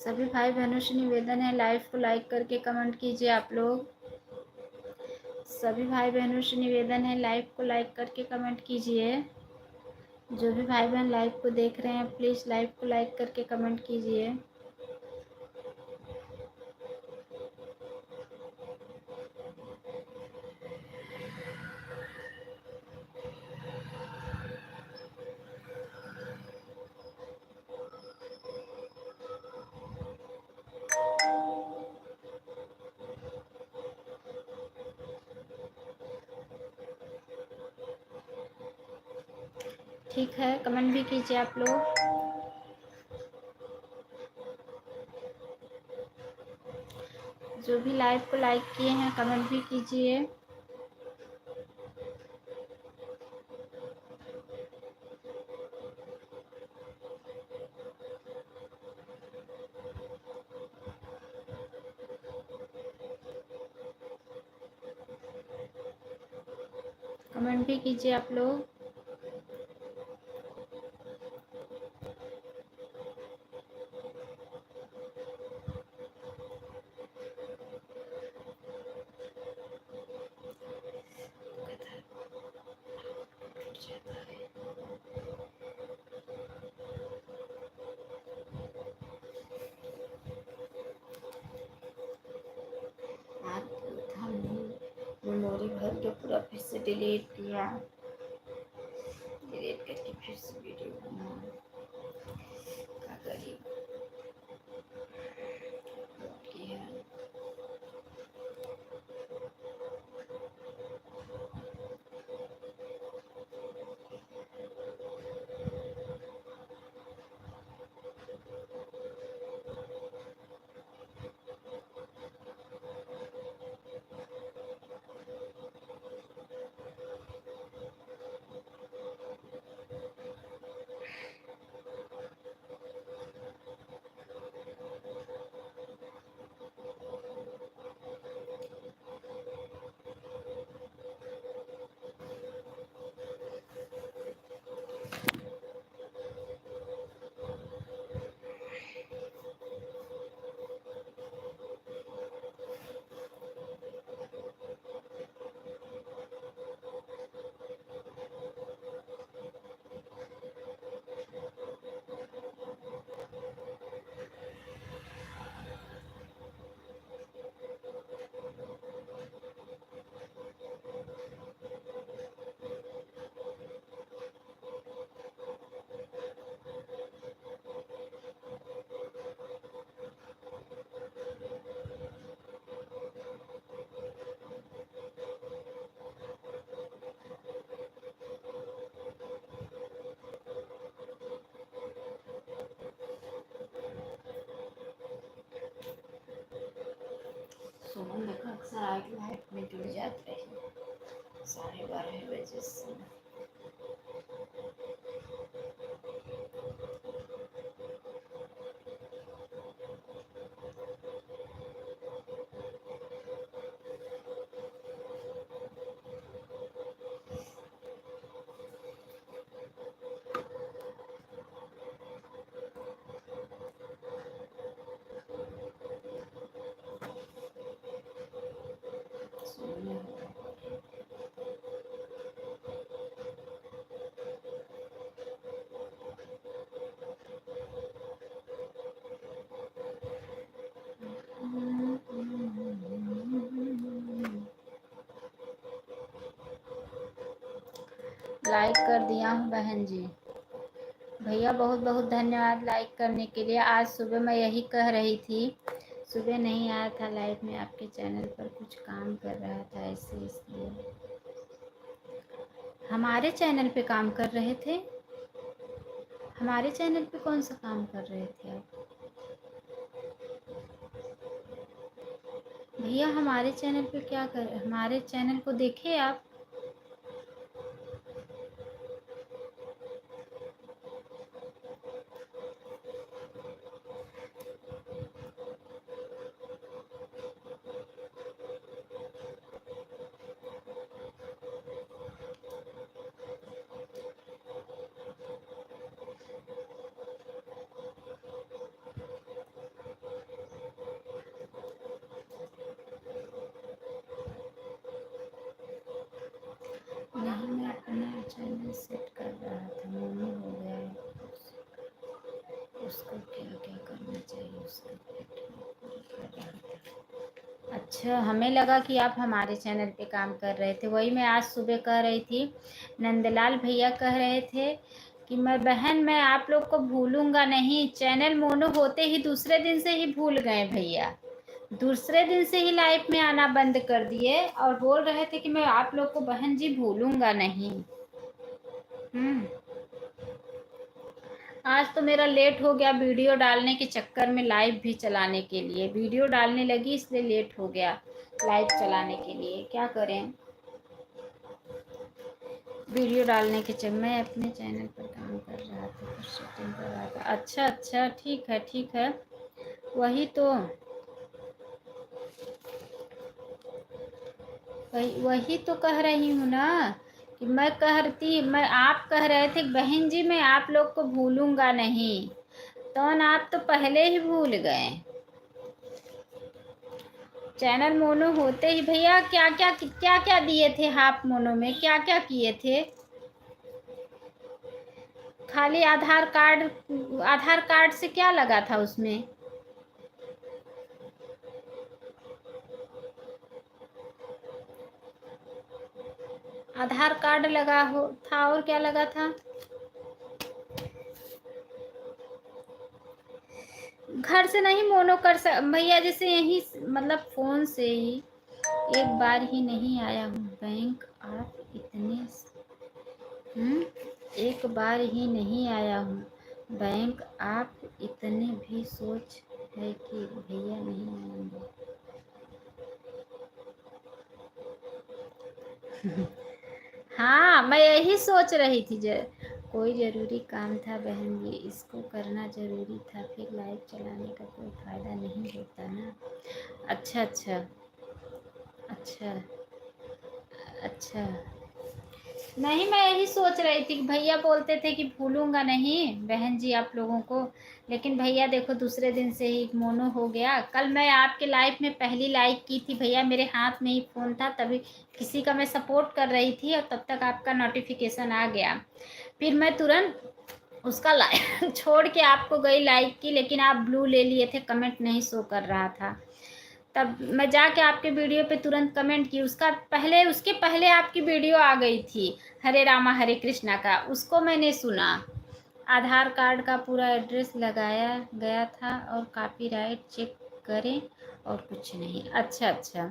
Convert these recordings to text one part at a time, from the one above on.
सभी भाई बहनों से निवेदन है, लाइव को लाइक करके कमेंट कीजिए आप लोग। सभी भाई बहनों से निवेदन है, लाइव को लाइक करके कमेंट कीजिए। जो भी भाई बहन लाइव को देख रहे हैं प्लीज़ लाइव को लाइक करके कमेंट कीजिए। ठीक है, कमेंट भी कीजिए आप लोग। जो भी लाइव को लाइक किए हैं कमेंट भी कीजिए। कमेंट भी कीजिए आप लोग। मेमोरी भर के पूरा फिर से डिलीट किया, डिलीट करके फिर से वीडियो बना, क्या करिए किया। सुमन देखो अक्सर आके लाइफ में जुड़ जाते हैं 12:30 बजे से। लाइक कर दिया हूँ बहन जी। भैया बहुत बहुत धन्यवाद लाइक करने के लिए। आज सुबह मैं यही कह रही थी, सुबह नहीं आया था लाइव में आपके चैनल पर, कुछ काम कर रहा था ऐसे, इसलिए। हमारे चैनल पे काम कर रहे थे? हमारे चैनल पे कौन सा काम कर रहे थे आप? भैया हमारे चैनल पे क्या कर, हमारे चैनल को देखे आप? सेट कर रहा था, मोनू हो गया है, उसको क्या क्या करना चाहिए उसका पेट में कर रहा था। अच्छा, हमें लगा कि आप हमारे चैनल पे काम कर रहे थे। वही मैं आज सुबह कह रही थी, नंदलाल भैया कह रहे थे कि मैं आप लोग को भूलूंगा नहीं। चैनल मोनो होते ही दूसरे दिन से ही भूल गए भैया, दूसरे दिन से ही लाइफ में आना बंद कर दिए और बोल रहे थे कि मैं आप लोग को बहन जी भूलूंगा नहीं। आज तो मेरा लेट हो गया वीडियो डालने के चक्कर में, लाइव भी चलाने के लिए वीडियो डालने लगी, इसलिए लेट हो गया लाइव चलाने के लिए। क्या करें, वीडियो डालने के चक्कर में अपने चैनल पर काम कर रहा था, कुछ सेटिंग कर रहा था। अच्छा अच्छा, ठीक है ठीक है, वही तो कह रही हूँ ना कि मैं आप कह रहे थे बहन जी मैं आप लोग को भूलूंगा नहीं, तो आप तो पहले ही भूल गए। चैनल मोनो होते ही भैया क्या क्या दिए थे हाफ मोनो में, क्या क्या किए थे? खाली आधार कार्ड से क्या लगा था उसमें? आधार कार्ड लगा हो था और क्या लगा था? घर से नहीं मोनो कर सक भैया, जैसे यही मतलब फोन से ही। एक बार ही नहीं आया हूँ बैंक, आप इतने एक बार ही नहीं आया हूँ बैंक, आप इतने भी सोच है कि भैया नहीं आएंगे। हाँ, मैं यही सोच रही थी, कोई ज़रूरी काम था बहन जी, इसको करना ज़रूरी था, फिर लाइव चलाने का कोई फ़ायदा नहीं होता ना। अच्छा अच्छा अच्छा अच्छा, नहीं मैं यही सोच रही थी कि भैया बोलते थे कि भूलूंगा नहीं बहन जी आप लोगों को, लेकिन भैया देखो दूसरे दिन से ही मोनो हो गया। कल मैं आपके लाइव में पहली लाइक की थी भैया, मेरे हाथ में ही फ़ोन था, तभी किसी का मैं सपोर्ट कर रही थी और तब तक आपका नोटिफिकेशन आ गया। फिर मैं तुरंत उसका लाइक छोड़ के आपको गई लाइक की, लेकिन आप ब्लू ले लिए थे, कमेंट नहीं शो कर रहा था। तब मैं जाके आपके वीडियो पे तुरंत कमेंट की, उसके पहले आपकी वीडियो आ गई थी हरे रामा हरे कृष्णा का, उसको मैंने सुना। आधार कार्ड का पूरा एड्रेस लगाया गया था और कॉपीराइट चेक करें और कुछ नहीं। अच्छा अच्छा,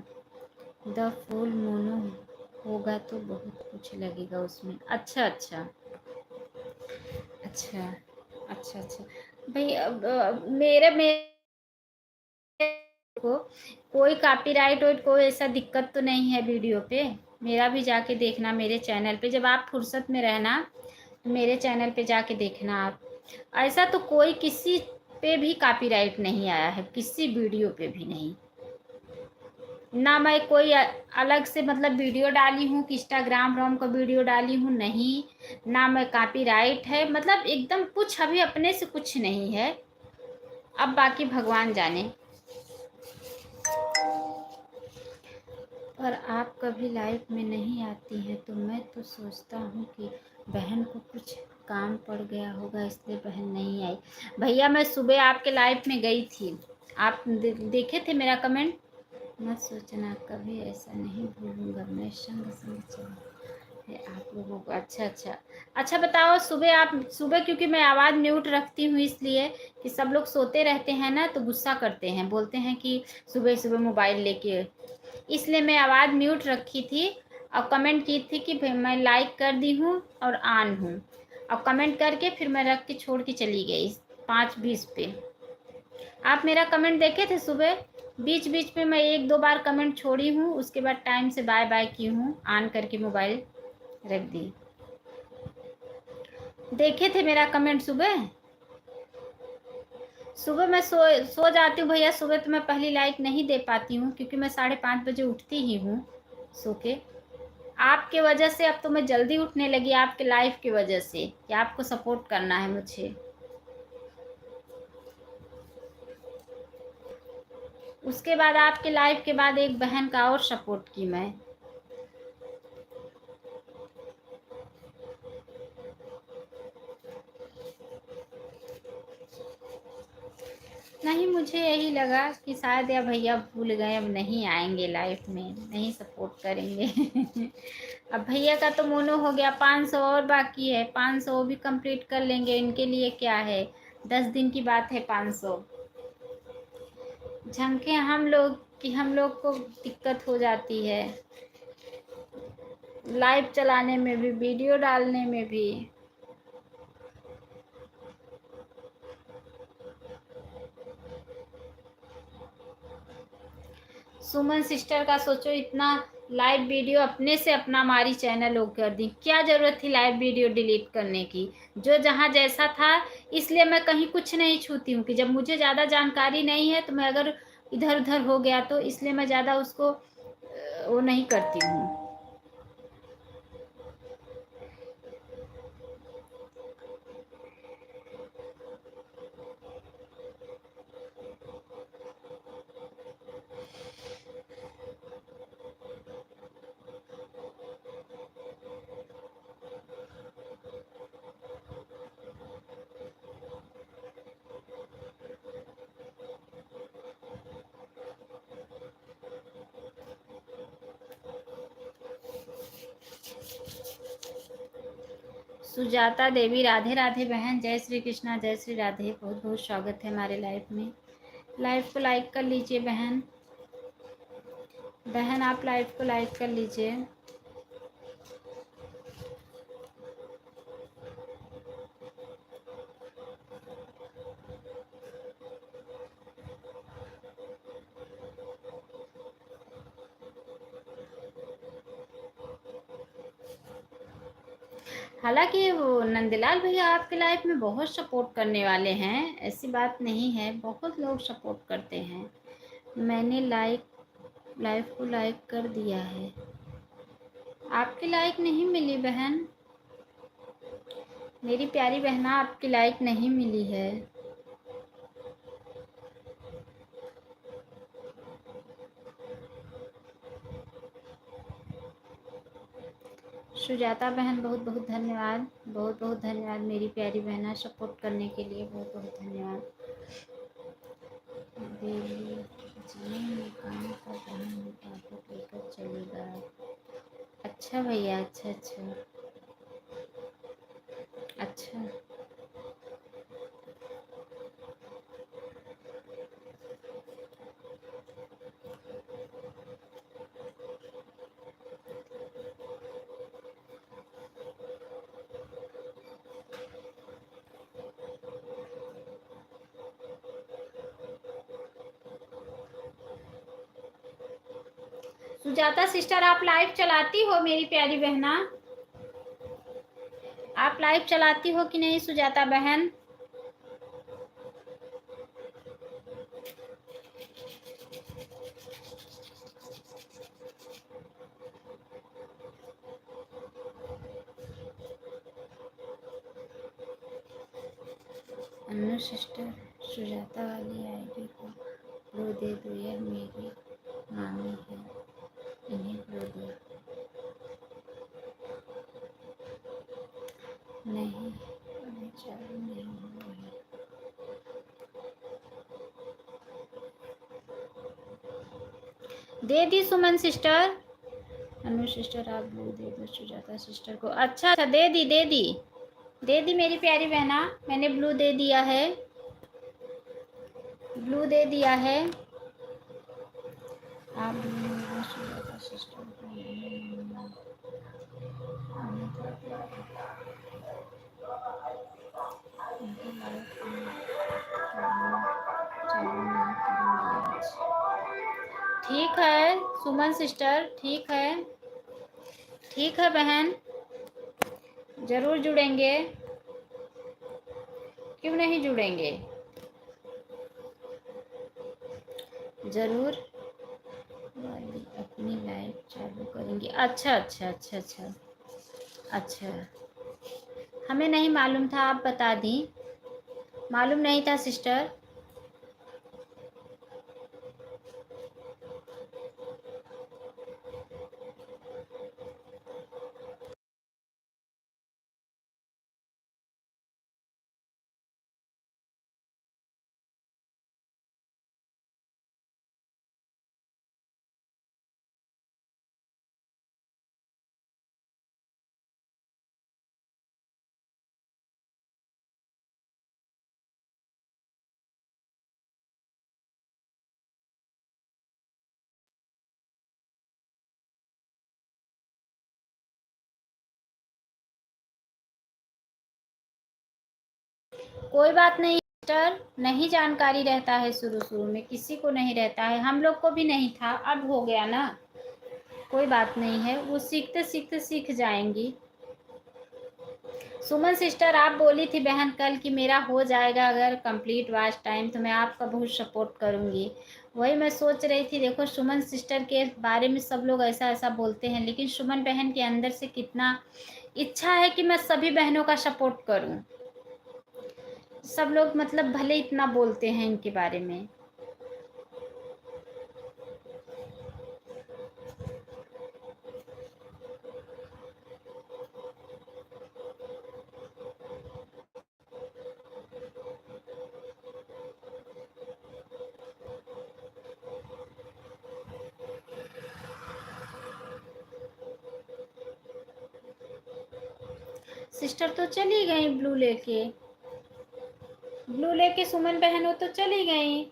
द फुल मोनो होगा तो बहुत कुछ लगेगा उसमें। अच्छा अच्छा अच्छा अच्छा अच्छा, भाई मेरे में को कोई कॉपीराइट और कोई ऐसा दिक्कत तो नहीं है वीडियो पे। मेरा भी जाके देखना मेरे चैनल पे, जब आप फुर्सत में रहना तो मेरे चैनल पे जाके देखना आप। ऐसा तो कोई किसी पे भी कॉपीराइट नहीं आया है, किसी वीडियो पे भी नहीं। ना मैं कोई अलग से मतलब वीडियो डाली हूँ कि इंस्टाग्राम रोम का वीडियो डाली हूँ, नहीं। ना मैं कॉपीराइट है, मतलब एकदम कुछ अभी अपने से कुछ नहीं है। अब बाकी भगवान जाने। पर आप कभी लाइफ में नहीं आती हैं तो मैं तो सोचता हूँ कि बहन को कुछ काम पड़ गया होगा इसलिए बहन नहीं आई। भैया मैं सुबह आपके लाइफ में गई थी, आप देखे थे मेरा कमेंट। मत सोचना कभी ऐसा नहीं भूलूंगा, मैं संग संग चल है आप लोगों को। अच्छा अच्छा अच्छा, बताओ सुबह क्योंकि मैं आवाज़ म्यूट रखती हूँ इसलिए कि सब लोग सोते रहते हैं ना, तो गुस्सा करते हैं, बोलते हैं कि सुबह सुबह मोबाइल लेके, इसलिए मैं आवाज़ म्यूट रखी थी। और कमेंट की थी कि भाई मैं लाइक कर दी हूँ और ऑन हूँ, और कमेंट करके फिर मैं रख के छोड़ के चली गई 5:20 पे। आप मेरा कमेंट देखे थे सुबह? बीच बीच में मैं 1-2 बार कमेंट छोड़ी हूँ, उसके बाद टाइम से बाय बाय की हूँ, ऑन करके मोबाइल रख दी। देखे थे मेरा कमेंट सुबह? सुबह मैं सो जाती हूँ भैया, सुबह तो मैं पहली लाइक नहीं दे पाती हूँ क्योंकि मैं 5:30 बजे उठती ही हूँ सो के। आपके वजह से अब तो मैं जल्दी उठने लगी, आपके लाइफ की वजह से कि आपको सपोर्ट करना है मुझे। उसके बाद आपके लाइफ के बाद एक बहन का और सपोर्ट की मैं। नहीं, मुझे यही लगा कि शायद या भैया भूल गए, अब नहीं आएंगे लाइफ में, नहीं सपोर्ट करेंगे। अब भैया का तो मोनो हो गया, 500 और बाकी है, 500 भी कंप्लीट कर लेंगे, इनके लिए क्या है, 10 दिन की बात है 500। झमके हम लोग कि हम लोग को दिक्कत हो जाती है लाइव चलाने में भी, वीडियो डालने में भी। सुमन सिस्टर का सोचो, इतना लाइव वीडियो अपने से अपना हमारी चैनल लॉक कर दी, क्या जरूरत थी लाइव वीडियो डिलीट करने की, जो जहाँ जैसा था। इसलिए मैं कहीं कुछ नहीं छूती हूँ कि जब मुझे ज़्यादा जानकारी नहीं है तो मैं अगर इधर उधर हो गया तो इसलिए मैं ज़्यादा उसको वो नहीं करती हूँ। सुजाता देवी, राधे राधे बहन, जय श्री कृष्णा, जय श्री राधे, बहुत बहुत स्वागत है हमारे लाइव में। लाइव को लाइक कर लीजिए बहन, बहन आप लाइव को लाइक कर लीजिए। हालांकि वो नंदलाल भैया आपके लाइफ में बहुत सपोर्ट करने वाले हैं, ऐसी बात नहीं है, बहुत लोग सपोर्ट करते हैं। मैंने लाइव को लाइक कर दिया है, आपकी लाइक नहीं मिली बहन, मेरी प्यारी बहना, आपकी लाइक नहीं मिली है। सुजाता बहन बहुत बहुत धन्यवाद, बहुत बहुत धन्यवाद मेरी प्यारी बहना, सपोर्ट करने के लिए बहुत बहुत धन्यवाद। दिल्ली जी में काम कर रहा हूँ, आपको लेकर चलेगा। अच्छा भैया, अच्छा अच्छा अच्छा। सुजाता सिस्टर, आप लाइव चलाती हो मेरी प्यारी बहना? आप लाइव चलाती हो कि नहीं सुजाता बहन? अन्नू सिस्टर, सुजाता वाली आईडी को ब्लू दे दो, यह मेरी मामी है, इन्हें ब्लू दो। नहीं, अभी चालू नहीं हुआ है। दे दी सुमन सिस्टर। अनु सिस्टर आप ब्लू दे दो सुजाता सिस्टर को। अच्छा अच्छा, दे दी दे दी दे दी मेरी प्यारी बहना, मैंने ब्लू दे दिया है, ब्लू दे दिया है। आप सुजाता सिस्टर को ठीक है सुमन सिस्टर, ठीक है, ठीक है बहन, जरूर जुड़ेंगे, क्यों नहीं जुड़ेंगे, जरूर अपनी लाइफ चालू करेंगे। अच्छा अच्छा अच्छा अच्छा अच्छा, हमें नहीं मालूम था, आप बता दी, मालूम नहीं था सिस्टर। कोई बात नहीं सिस्टर, नहीं जानकारी रहता है, शुरू शुरू में किसी को नहीं रहता है, हम लोग को भी नहीं था, अब हो गया ना, कोई बात नहीं है, वो सीखते सीखते सीख जाएंगी। सुमन सिस्टर, आप बोली थी बहन कल कि मेरा हो जाएगा अगर कंप्लीट वॉच टाइम, तो मैं आपका बहुत सपोर्ट करूंगी। वही मैं सोच रही थी, देखो सुमन सिस्टर के बारे में सब लोग ऐसा ऐसा बोलते हैं, लेकिन सुमन बहन के अंदर से कितना इच्छा है कि मैं सभी बहनों का सपोर्ट करूं। सब लोग मतलब भले इतना बोलते हैं इनके बारे में। सिस्टर तो चली गई ब्लू लेके, ब्लू लेके सुमन बहन हो तो चली गई,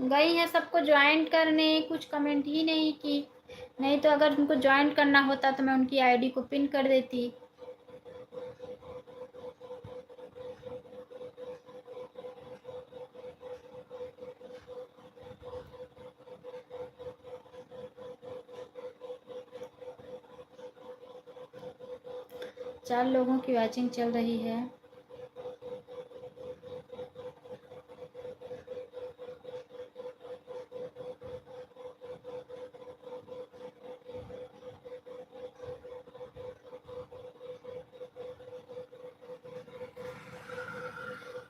गई हैं सबको ज्वाइन करने, कुछ कमेंट ही नहीं की। नहीं तो अगर उनको ज्वाइन करना होता तो मैं उनकी आईडी को पिन कर देती। चार लोगों की वॉचिंग चल रही है।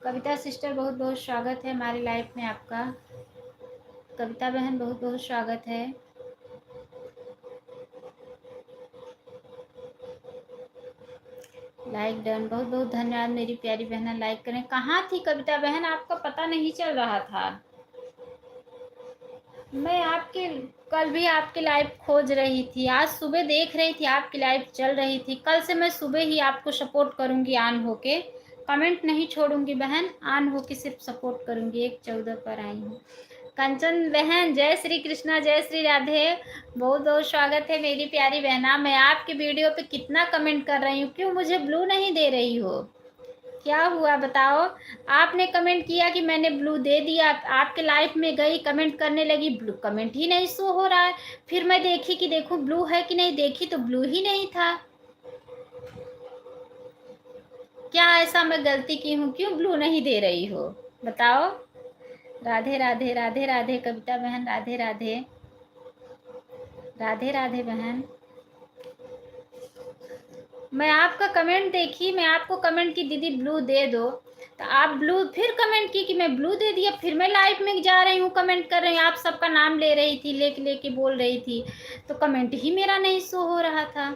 कविता सिस्टर, बहुत बहुत स्वागत है हमारी लाइफ में आपका। कविता बहन, बहुत बहुत स्वागत है। लाइक डन, बहुत बहुत धन्यवाद मेरी प्यारी बहना, लाइक करें। कहाँ थी कविता बहन, आपका पता नहीं चल रहा था। मैं आपके कल भी आपकी लाइव खोज रही थी, आज सुबह देख रही थी आपकी लाइव चल रही थी। कल से मैं सुबह ही आपको सपोर्ट करूंगी, ऑन होके कमेंट नहीं छोड़ूंगी बहन, ऑन होके सिर्फ सपोर्ट करूंगी। 1:14 पर आई हूँ। कंचन बहन, जय श्री कृष्णा, जय श्री राधे, बहुत बहुत स्वागत है मेरी प्यारी बहना। मैं आपकी वीडियो पे कितना कमेंट कर रही हूँ, क्यों मुझे ब्लू नहीं दे रही हो? क्या हुआ बताओ? आपने कमेंट किया कि मैंने ब्लू दे दिया, आपके लाइफ में गई, कमेंट करने लगी, ब्लू कमेंट ही नहीं शो हो रहा है। फिर मैं देखी कि देखो ब्लू है कि नहीं, देखी तो ब्लू ही नहीं था। क्या ऐसा मैं गलती की हूँ, क्यों ब्लू नहीं दे रही हो बताओ? राधे राधे, राधे राधे कविता बहन, राधे राधे, राधे राधे बहन। मैं आपका कमेंट देखी, मैं आपको कमेंट की दीदी ब्लू दे दो, तो आप ब्लू फिर कमेंट की कि मैं ब्लू दे दिया। फिर मैं लाइव में जा रही हूँ, कमेंट कर रही हूँ, आप सबका नाम ले रही थी, लेके लेके बोल रही थी, तो कमेंट ही मेरा नहीं शो हो रहा था।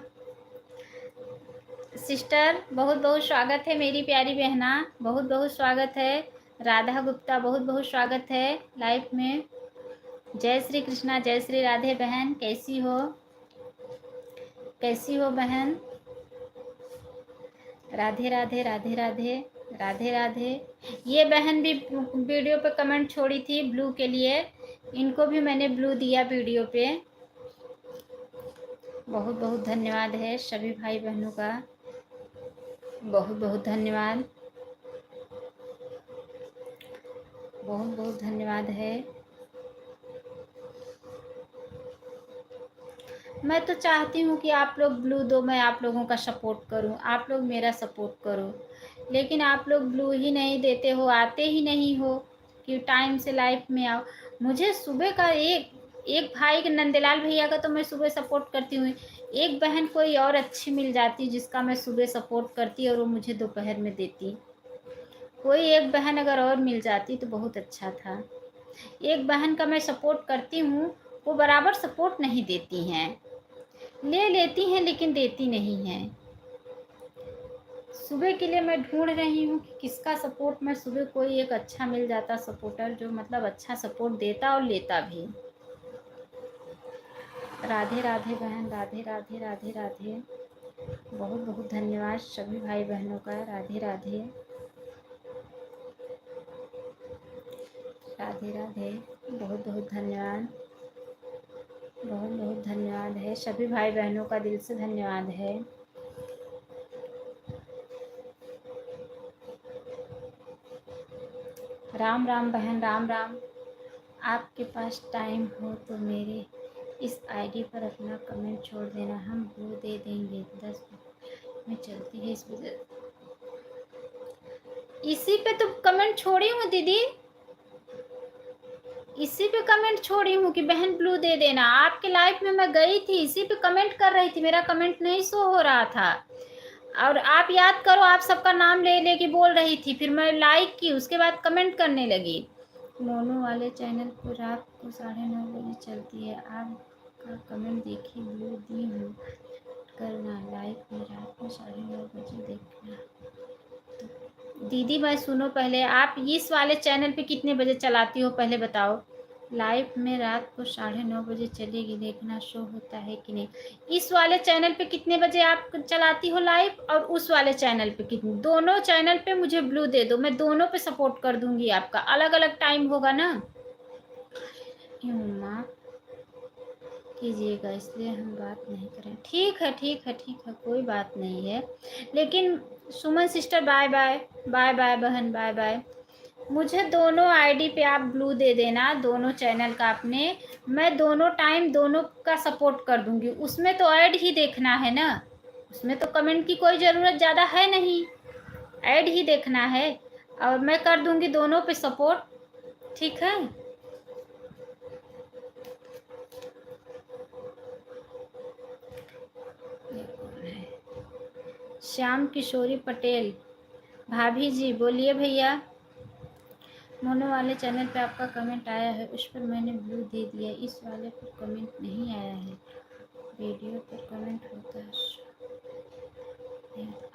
सिस्टर, बहुत बहुत स्वागत है मेरी प्यारी बहना, बहुत बहुत स्वागत है। राधा गुप्ता, बहुत बहुत स्वागत है लाइव में। जय श्री कृष्णा, जय श्री राधे बहन, कैसी हो? कैसी हो बहन? राधे राधे, राधे राधे, राधे राधे। ये बहन भी वीडियो पे कमेंट छोड़ी थी ब्लू के लिए, इनको भी मैंने ब्लू दिया वीडियो पे। बहुत बहुत धन्यवाद है सभी भाई बहनों का, बहुत बहुत धन्यवाद, बहुत बहुत धन्यवाद है। मैं तो चाहती हूँ कि आप लोग ब्लू दो, मैं आप लोगों का सपोर्ट करूँ, आप लोग मेरा सपोर्ट करो, लेकिन आप लोग ब्लू ही नहीं देते हो, आते ही नहीं हो कि टाइम से लाइफ में आओ। मुझे सुबह का एक एक भाई के, नंदलाल भैया का तो मैं सुबह सपोर्ट करती हूँ, एक बहन कोई और अच्छी मिल जाती जिसका मैं सुबह सपोर्ट करती और वो मुझे दोपहर में देती। कोई एक बहन अगर और मिल जाती तो बहुत अच्छा था। एक बहन का मैं सपोर्ट करती हूँ, वो बराबर सपोर्ट नहीं देती हैं, ले लेती हैं लेकिन देती नहीं हैं। सुबह के लिए मैं ढूंढ रही हूँ कि किसका सपोर्ट मैं सुबह, कोई एक अच्छा मिल जाता सपोर्टर जो मतलब अच्छा सपोर्ट देता और लेता भी। राधे राधे बहन, राधे राधे, राधे राधे, बहुत बहुत धन्यवाद सभी भाई बहनों का। राधे राधे, राधे राधे, बहुत बहुत धन्यवाद, बहुत बहुत धन्यवाद है सभी भाई बहनों का, दिल से धन्यवाद है। राम राम बहन, राम राम। आपके पास टाइम हो तो मेरे इस आईडी पर अपना कमेंट छोड़ देना, हम वो दे देंगे। 10 में चलती है इस वजह। इसी पे तो कमेंट छोड़ी हूँ दीदी, इसी पे कमेंट छोड़ी हूँ कि बहन ब्लू दे देना। आपके लाइफ में मैं गई थी, इसी पे कमेंट कर रही थी, मेरा कमेंट नहीं शो हो रहा था। और आप याद करो, आप सबका नाम ले लेके बोल रही थी, फिर मैं लाइक की, उसके बाद कमेंट करने लगी। मोनू वाले चैनल को रात को 9:30 बजे चलती है, आपका कमेंट देखी, ब्लू दी हूँ, करना लाइक में रात को 9:30 बजे देखना। दीदी मैं सुनो पहले, आप इस वाले चैनल पे कितने बजे चलाती हो पहले बताओ। लाइव में रात को 9:30 बजे चलेगी, देखना शो होता है कि नहीं। इस वाले चैनल पे कितने बजे आप चलाती हो लाइव, और उस वाले चैनल पे कितने? दोनों चैनल पे मुझे ब्लू दे दो, मैं दोनों पे सपोर्ट कर दूंगी आपका। अलग अलग टाइम होगा ना, क्यों माँ कीजिएगा, इसलिए हम बात नहीं करें। ठीक है ठीक है ठीक है, कोई बात नहीं है। लेकिन Suman sister bye bye, bye bye बहन, बाय बाय। मुझे दोनों आईडी पे आप ब्लू दे देना, दोनों चैनल का अपने। मैं दोनों टाइम दोनों का सपोर्ट कर दूंगी। उसमें तो ऐड ही देखना है ना, उसमें तो कमेंट की कोई ज़रूरत ज़्यादा है नहीं, ऐड ही देखना है। और मैं कर दूंगी दोनों पे सपोर्ट, ठीक है। श्याम किशोरी पटेल, भाभी जी बोलिए भैया। मोनो वाले चैनल पे आपका कमेंट आया है, उस पर मैंने ब्लू दे दिया, इस वाले पर कमेंट नहीं आया है, वीडियो पर कमेंट होता है।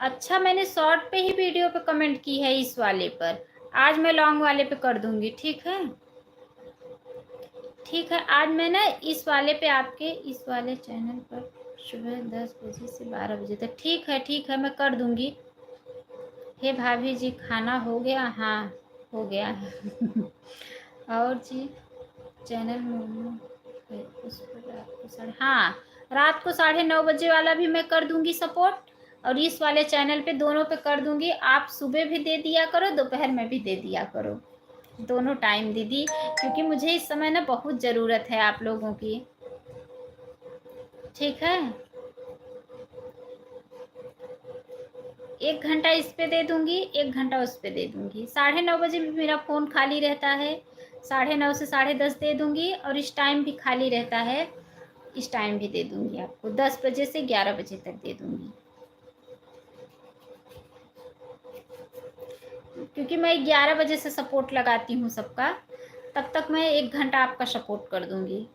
अच्छा, मैंने शॉर्ट पे ही वीडियो पे कमेंट की है इस वाले पर, आज मैं लॉन्ग वाले पे कर दूंगी, ठीक है। ठीक है, आज मैं ना इस वाले पे आपके इस वाले चैनल पर सुबह 10 बजे से 12 बजे तक, ठीक है मैं कर दूंगी। हे भाभी जी खाना हो गया? हाँ हो गया है। और जी चैनल मोमो है, उस पर रात को हाँ, रात को 9:30 बजे वाला भी मैं कर दूंगी सपोर्ट, और इस वाले चैनल पे दोनों पे कर दूंगी। आप सुबह भी दे दिया करो, दोपहर में भी दे दिया करो, दोनों टाइम दीदी, क्योंकि मुझे इस समय ना बहुत ज़रूरत है आप लोगों की, ठीक है। 1 घंटा इस पे दे दूंगी, 1 घंटा उस पे दे दूंगी। 9:30 बजे भी मेरा फ़ोन खाली रहता है, 9:30 से 10:30 दे दूंगी, और इस टाइम भी खाली रहता है, इस टाइम भी दे दूंगी आपको। 10 बजे से 11 बजे तक दे दूंगी, क्योंकि मैं 11 बजे से सपोर्ट लगाती हूँ सबका, तब तक मैं 1 घंटा आपका सपोर्ट कर दूंगी।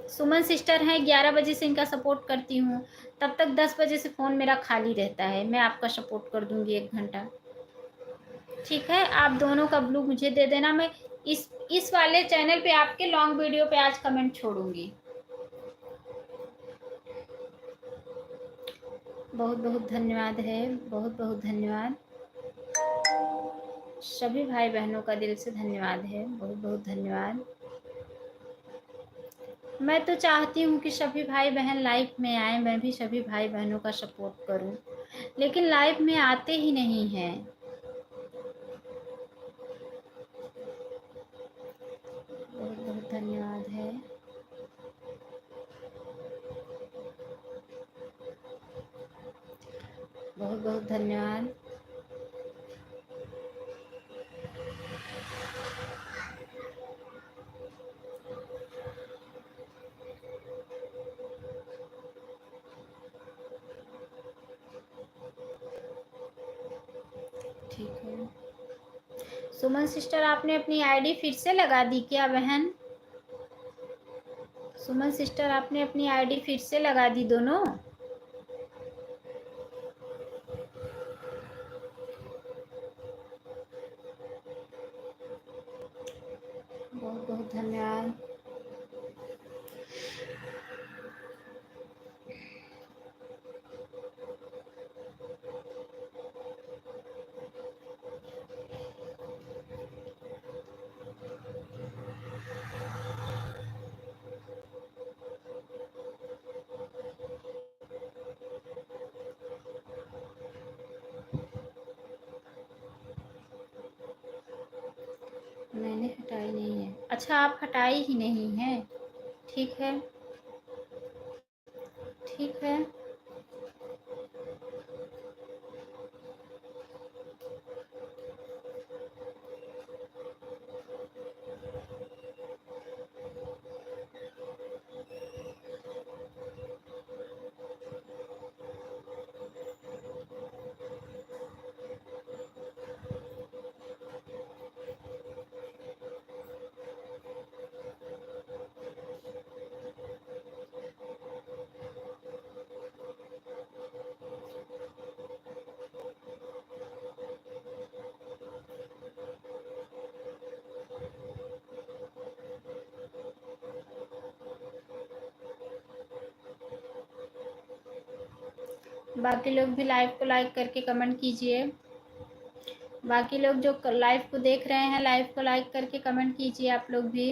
सुमन सिस्टर हैं, 11 बजे से इनका सपोर्ट करती हूँ, तब तक 10 बजे से फ़ोन मेरा खाली रहता है, मैं आपका सपोर्ट कर दूंगी 1 घंटा, ठीक है। आप दोनों का ब्लू मुझे दे देना, मैं इस वाले चैनल पे आपके लॉन्ग वीडियो पे आज कमेंट छोड़ूंगी। बहुत बहुत धन्यवाद है, बहुत बहुत धन्यवाद, सभी भाई बहनों का दिल से धन्यवाद है, बहुत बहुत धन्यवाद। मैं तो चाहती हूँ कि सभी भाई बहन लाइव में आए, मैं भी सभी भाई बहनों का सपोर्ट करूँ, लेकिन लाइव में आते ही नहीं हैं। बहुत बहुत धन्यवाद है, बहुत बहुत धन्यवाद। ठीक है, सुमन सिस्टर आपने अपनी आईडी फिर से लगा दी क्या बहन? सुमन सिस्टर आपने अपनी आईडी फिर से लगा दी दोनों? बहुत बहुत धन्यवाद। हटाई नहीं है। अच्छा, आप हटाई ही नहीं हैं। ठीक है, ठीक है। बाकी लोग भी लाइव को लाइक करके कमेंट कीजिए। बाकी लोग जो लाइव को देख रहे हैं, लाइव को लाइक करके कमेंट कीजिए आप लोग भी।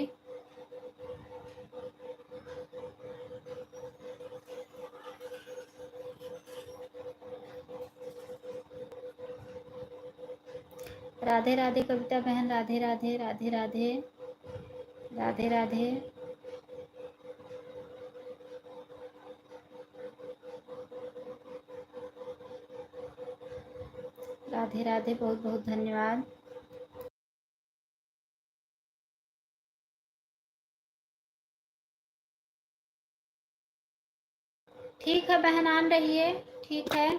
राधे राधे कविता बहन, राधे राधे, राधे राधे, राधे राधे। राधे राधे, बहुत बहुत धन्यवाद। ठीक है बहन, आन रहिए। ठीक है।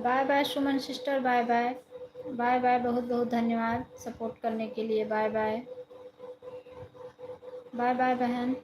Bye bye Suman sister, bye bye. Bye bye, बहुत बहुत धन्यवाद सपोर्ट करने के लिए। Bye bye. बाय बाय बहन।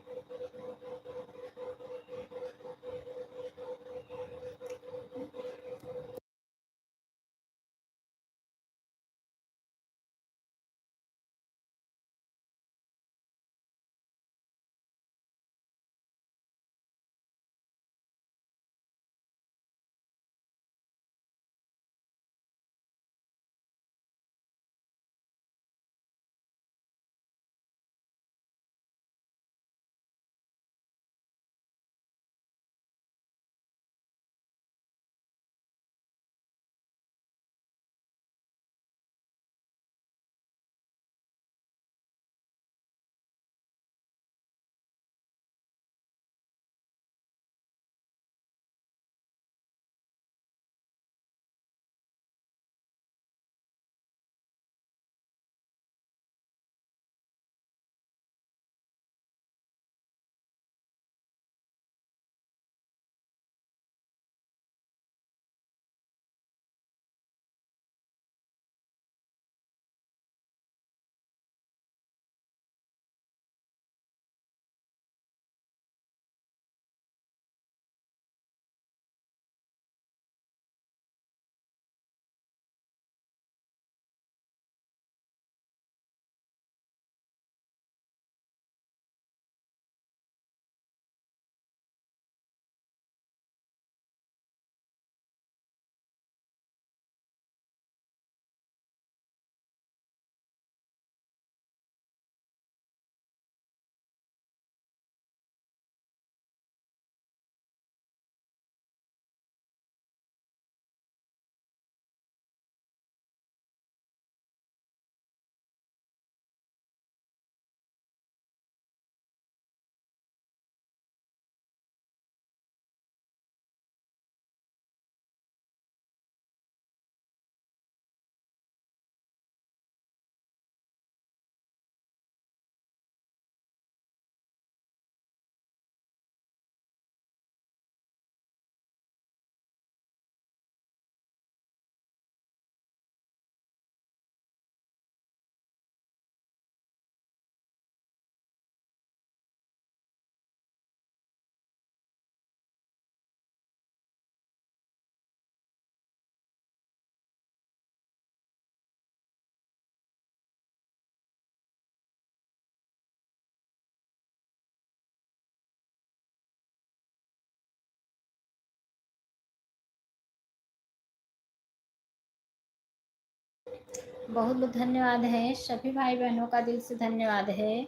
बहुत बहुत धन्यवाद है सभी भाई बहनों का, दिल से धन्यवाद है।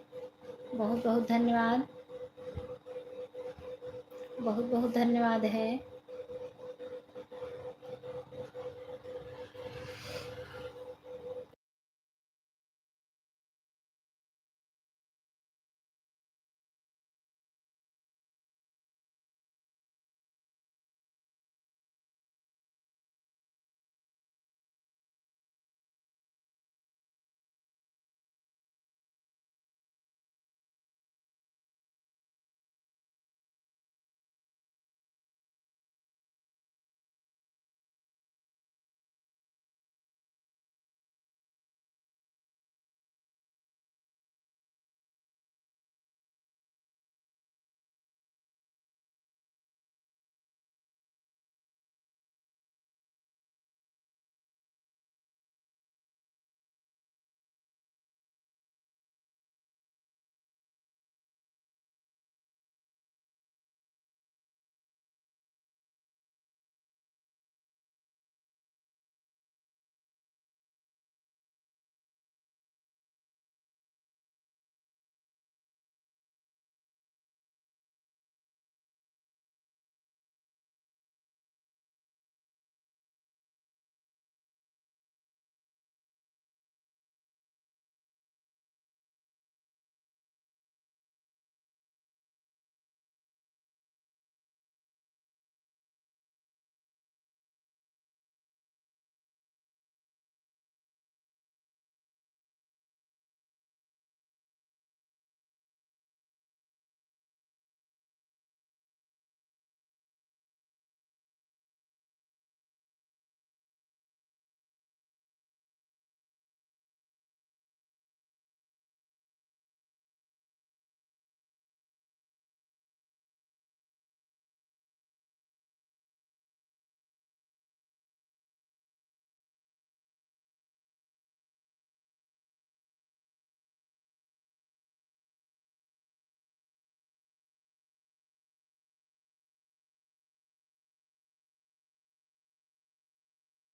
बहुत बहुत धन्यवाद। बहुत बहुत धन्यवाद है।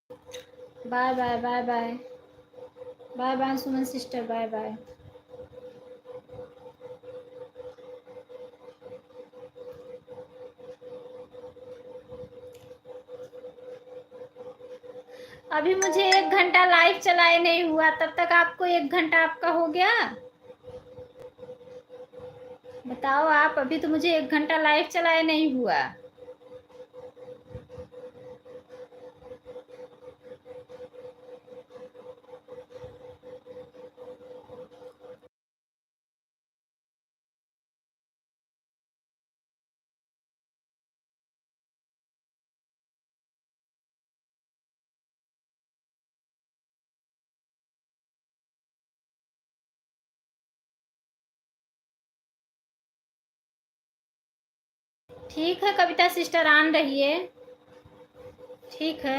Bye bye bye bye bye bye Suman sister, bye bye. अभी मुझे 1 घंटा लाइव चलाए नहीं हुआ, तब तक आपको 1 घंटा आपका हो गया? बताओ आप, अभी तो मुझे 1 घंटा लाइव चलाए नहीं हुआ। ठीक है कविता सिस्टर, आन रहिए। ठीक है।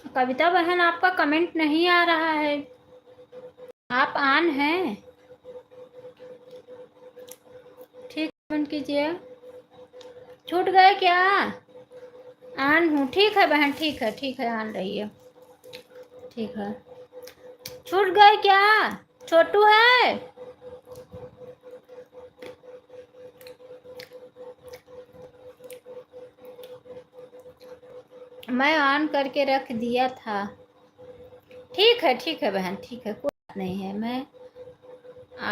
कविता बहन आपका कमेंट नहीं आ रहा है, आप ऑन हैं? ठीक, कमेंट कीजिए। छूट गए क्या? ऑन हूँ, ठीक है बहन, ठीक है, ऑन रहिए, ठीक है। छूट गए क्या? छोटू है? मैं ऑन करके रख दिया था। ठीक है बहन, ठीक है, कोई बात नहीं है, मैं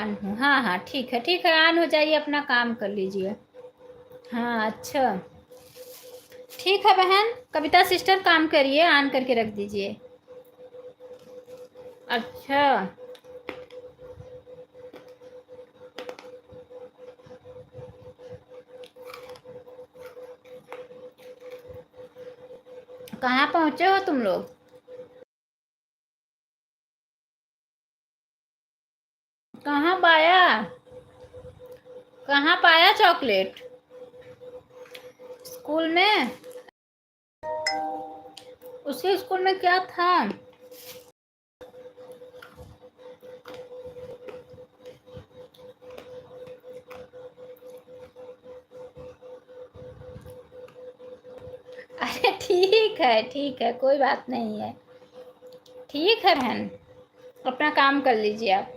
ऑन हूँ। हाँ हाँ, ठीक है, ऑन हो जाइए, अपना काम कर लीजिए। हाँ अच्छा, ठीक है बहन, कविता सिस्टर काम करिए, ऑन करके रख दीजिए। अच्छा, कहाँ पहुँचे हो तुम लोग? कहाँ पाया? कहाँ पाया चॉकलेट? स्कूल में? उसके स्कूल में क्या था? अरे ठीक है, कोई बात नहीं है। ठीक है बहन, अपना काम कर लीजिए आप।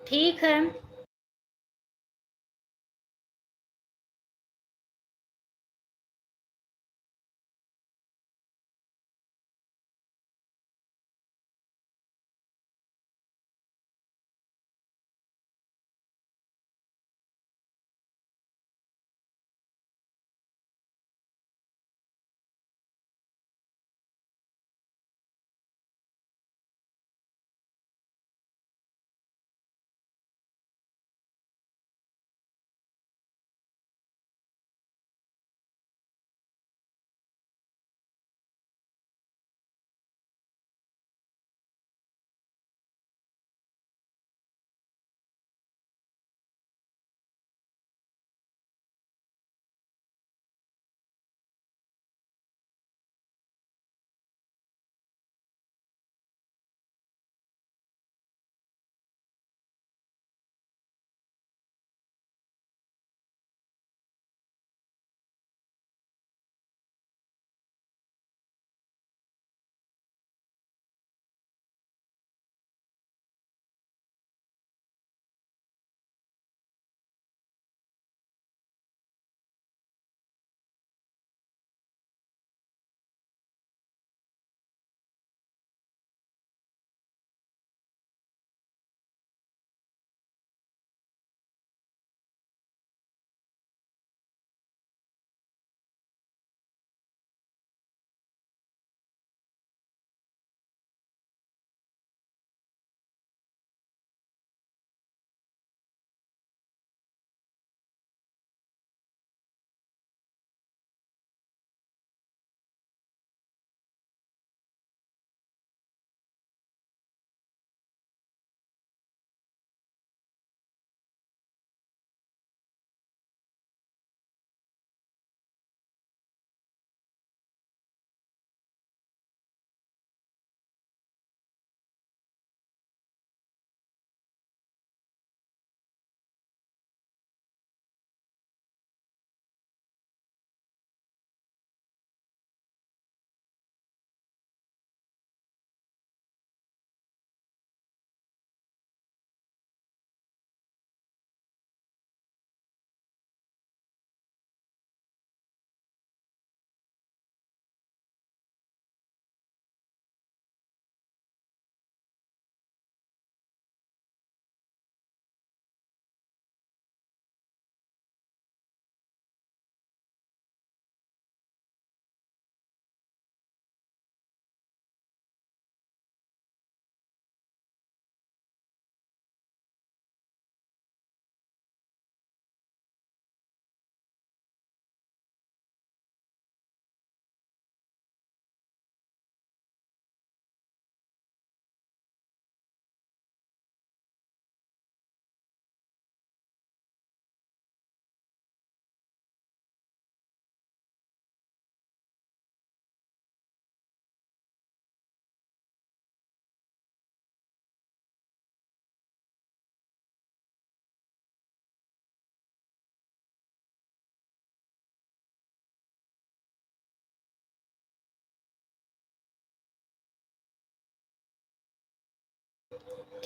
ठीक है।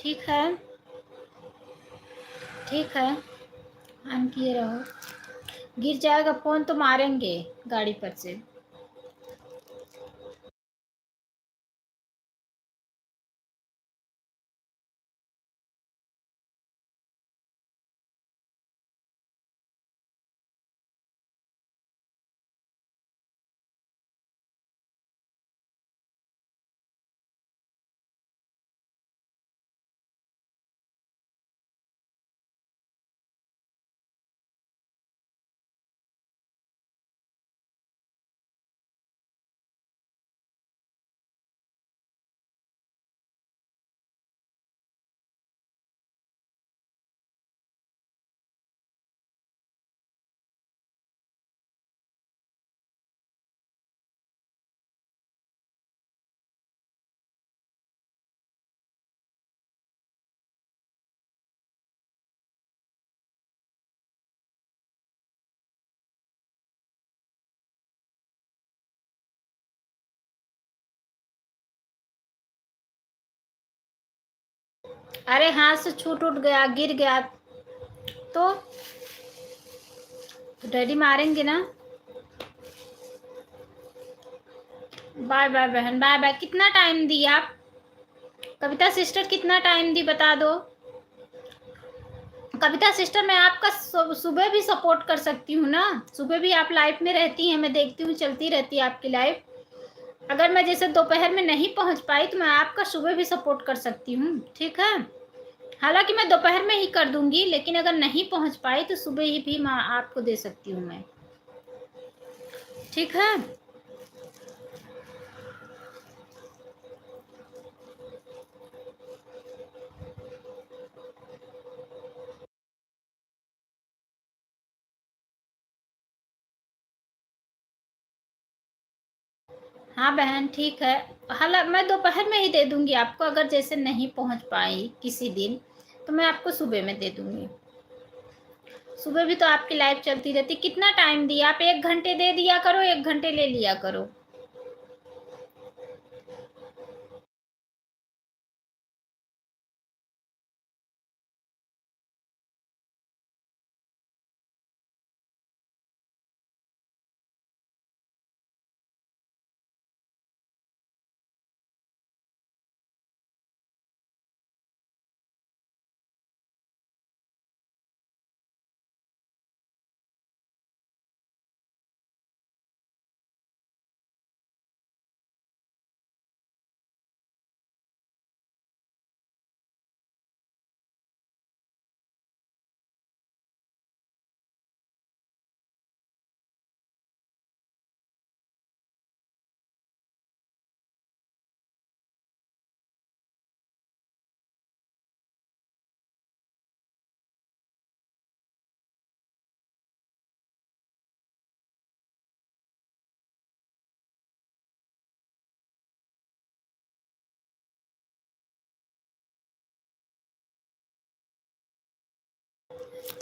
ठीक है, ठीक है, ऑन किए रहो। गिर जाएगा फ़ोन तो मारेंगे गाड़ी पर से। अरे हाथ से छूट उठ गया, गिर गया तो डैडी मारेंगे ना। बाय बाय बहन, बाय बाय। कितना टाइम दी आप? कविता सिस्टर कितना टाइम दी बता दो। कविता सिस्टर मैं आपका सुबह भी सपोर्ट कर सकती हूँ ना, सुबह भी आप लाइव में रहती हैं, मैं देखती हूँ चलती रहती है आपकी लाइव। अगर मैं जैसे दोपहर में नहीं पहुँच पाई तो मैं आपका सुबह भी सपोर्ट कर सकती हूँ, ठीक है। हालांकि मैं दोपहर में ही कर दूंगी, लेकिन अगर नहीं पहुँच पाई तो सुबह ही भी मैं आपको दे सकती हूँ मैं, ठीक है। हाँ बहन ठीक है। हालांकि मैं दोपहर में ही दे दूंगी आपको, अगर जैसे नहीं पहुंच पाई किसी दिन तो मैं आपको सुबह में दे दूंगी। सुबह भी तो आपकी लाइफ चलती रहती। कितना टाइम दिया आप? 1 घंटे दे दिया करो, 1 घंटे ले लिया करो।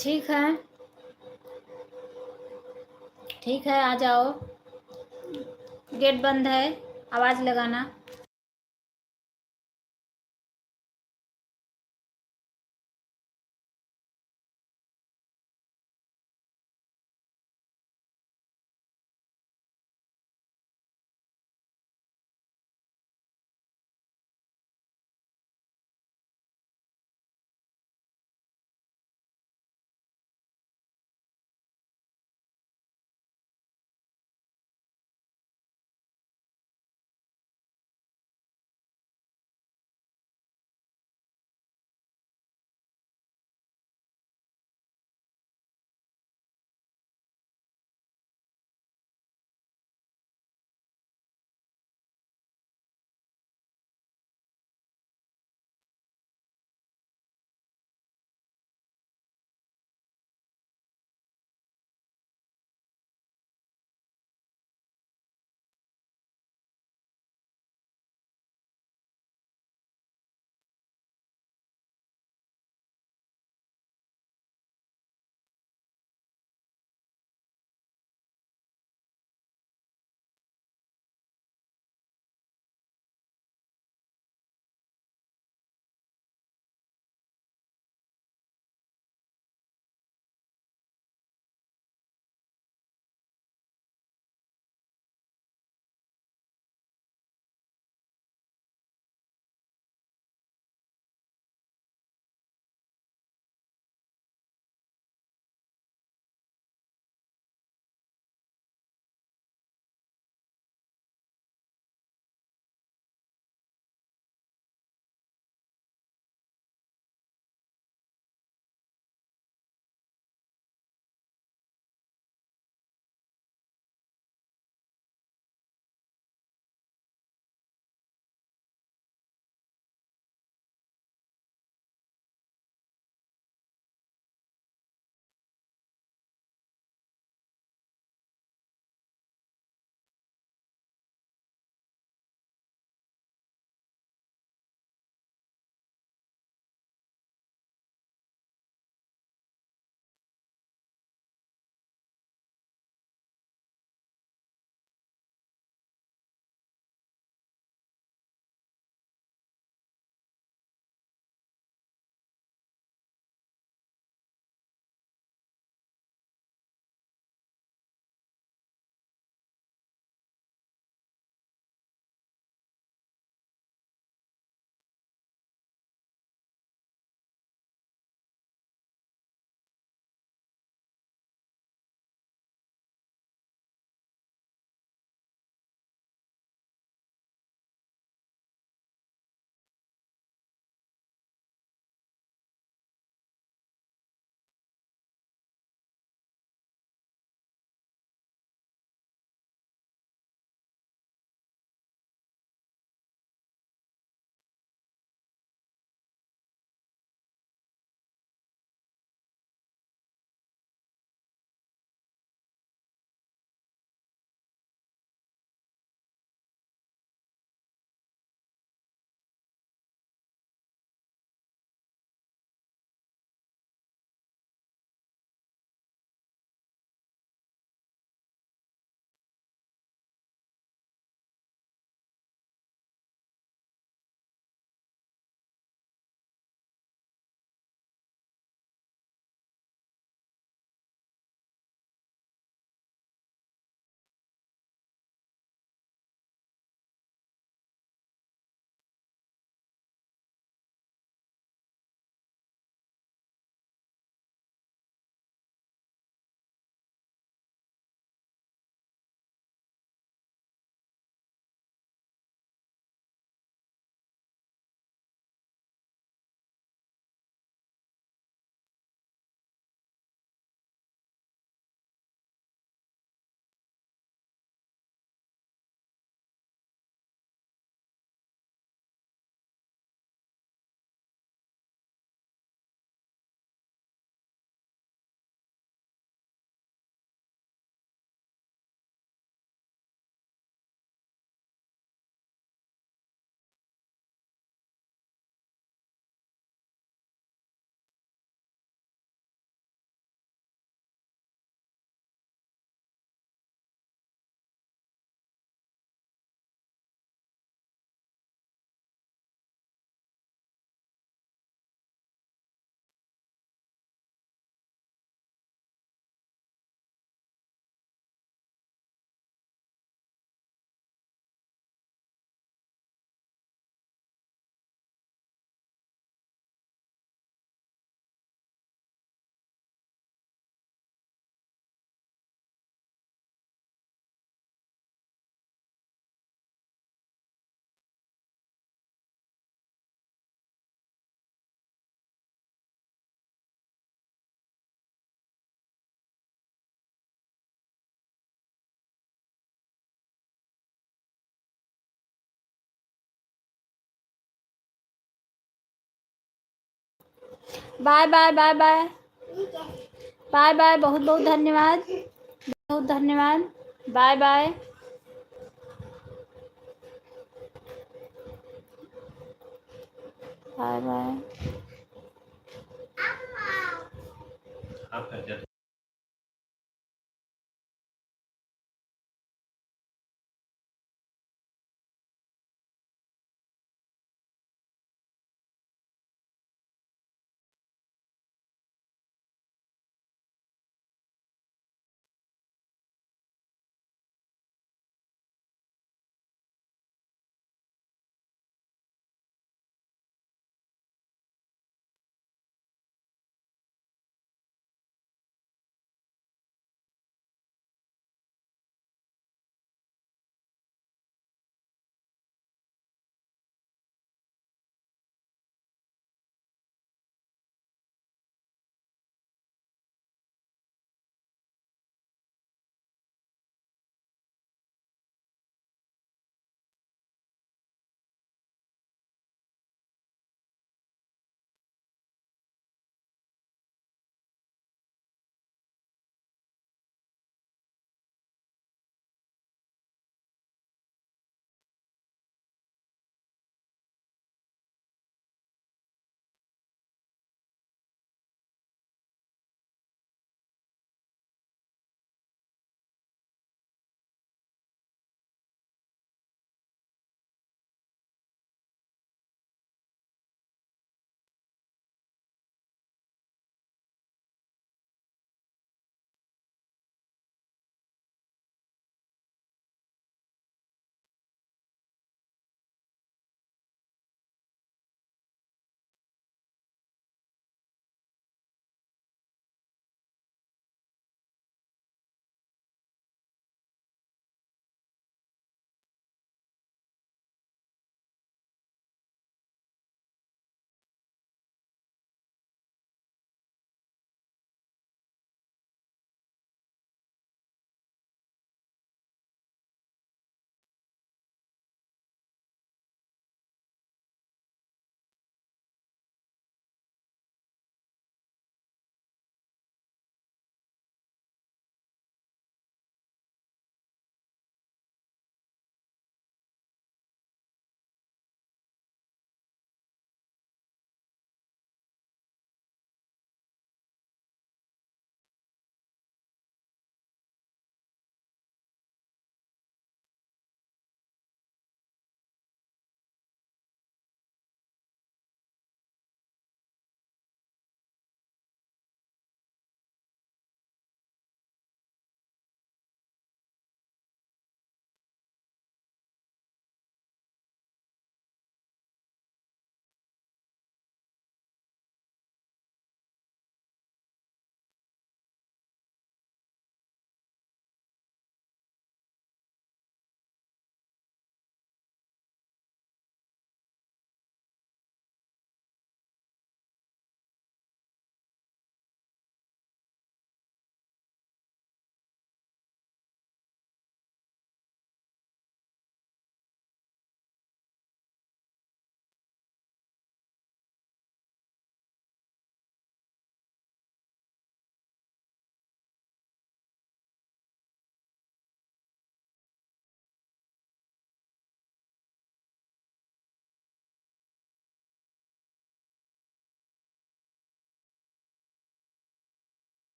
ठीक है, ठीक है, आ जाओ। गेट बंद है, आवाज लगाना। Bye bye bye bye bye bye, बहुत बहुत धन्यवाद, बहुत धन्यवाद, bye bye. Bye bye.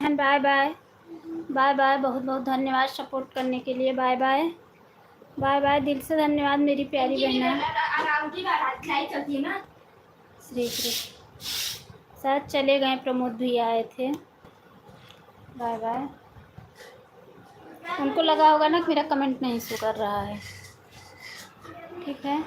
Bye bye bye bye, बहुत बहुत धन्यवाद सपोर्ट करने के लिए। बाय बाय बाय बाय, दिल से धन्यवाद मेरी प्यारी बहना। श्री कृष्ण। शायद चले गए, प्रमोद भैया आए थे। Bye bye. उनको लगा होगा ना कि मेरा कमेंट नहीं शो कर रहा है। ठीक है,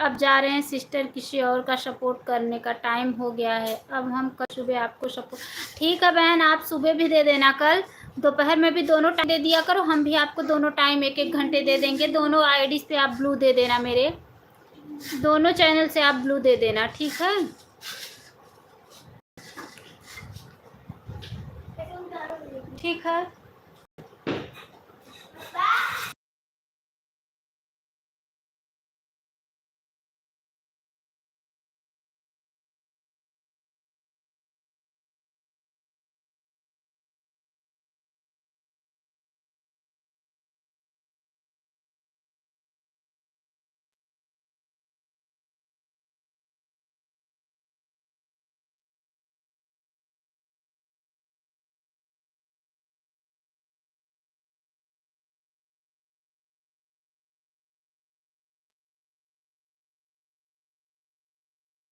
अब जा रहे हैं सिस्टर, किसी और का सपोर्ट करने का टाइम हो गया है। अब हम कल सुबह आपको सपोर्ट, ठीक है बहन, आप सुबह भी दे देना, कल दोपहर में भी दोनों टाइम दे दिया करो। हम भी आपको दोनों टाइम 1-1 घंटे दे देंगे। दोनों आईडीज पे आप ब्लू दे देना, मेरे दोनों चैनल से आप ब्लू दे देना, ठीक है। ठीक है।